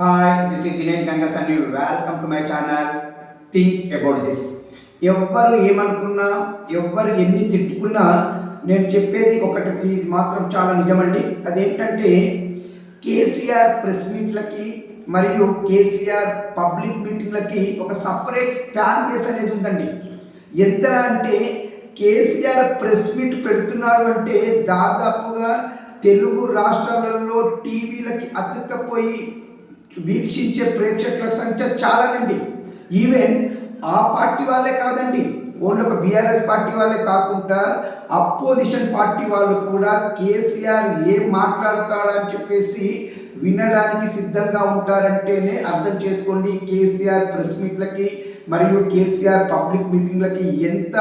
Hi, this is Dinesh Gangasani. Welcome to my channel. Think about this. ఎవ్వరు ఏమనుకున్నా ఎవ్వరు ఎన్ని తిట్టుకున్నా నేను చెప్పేది ఒకటి ఇది మాత్రం చాలా నిజమండి. అదేంటంటే కేసీఆర్ ప్రెస్ మీట్లకి మరియు కేసీఆర్ పబ్లిక్ మీటింగ్లకి ఒక సపరేట్ ఫ్యాన్ బేస్ అనేది ఉందండి. ఎంత అంటే కేసీఆర్ ప్రెస్ మీట్ పెడుతున్నారు అంటే దాదాపుగా తెలుగు రాష్ట్రాలలో టీవీలకి అతుక్కపోయి వీక్షించే ప్రేక్షకుల సంఖ్య చాలానండి. ఈవెన్ ఆ పార్టీ వాళ్ళే కాదండి, ఓన్లీ ఒక బీఆర్ఎస్ పార్టీ వాళ్ళే కాకుండా అపోజిషన్ పార్టీ వాళ్ళు కూడా కేసీఆర్ ఏం మాట్లాడతాడని చెప్పేసి వినడానికి సిద్ధంగా ఉంటారంటేనే అర్థం చేసుకోండి కేసీఆర్ ప్రెస్ మీట్లకి మరియు కేసీఆర్ పబ్లిక్ మీటింగ్లకి ఎంత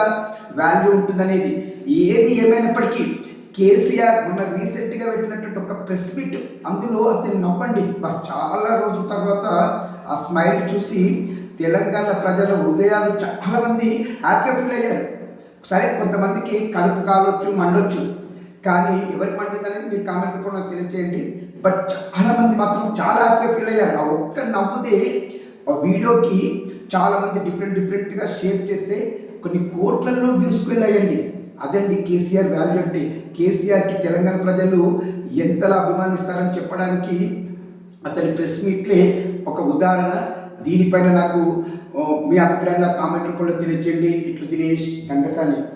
వాల్యూ ఉంటుందనేది. ఏది ఏమైనప్పటికీ కేసీఆర్ మొన్న రీసెంట్గా పెట్టినటువంటి ఒక ప్రెస్ మీట్, అందులో అతను నవ్వండి, చాలా రోజుల తర్వాత ఆ స్మైల్ చూసి తెలంగాణ ప్రజల హృదయాలు చాలామంది హ్యాపీగా ఫీల్ అయ్యారు. సరే, కొంతమందికి కడుపు కాలొచ్చు, మండొచ్చు, కానీ ఎవరికి మండింది అనేది మీ కామెంట్ కూడా నాకు తెలియజేయండి. బట్ చాలామంది మాత్రం చాలా హ్యాపీగా ఫీల్ అయ్యారు. ఆ ఒక్క నవ్వుదే ఆ వీడియోకి చాలామంది డిఫరెంట్గా షేర్ చేస్తే కొన్ని కోట్లలో వ్యూస్కి వెళ్ళాయండి. అదండి కేసీఆర్ వాల్యూ అంటే. కేసీఆర్కి తెలంగాణ ప్రజలు ఎంతలా అభిమానిస్తారని చెప్పడానికి అతని ప్రెస్ మీట్లే ఒక ఉదాహరణ. దీనిపైన నాకు మీ అభిప్రాయం కామెంట్ రూపంలో తెలియజేయండి. ఇట్లు దినేష్ గంగసాని.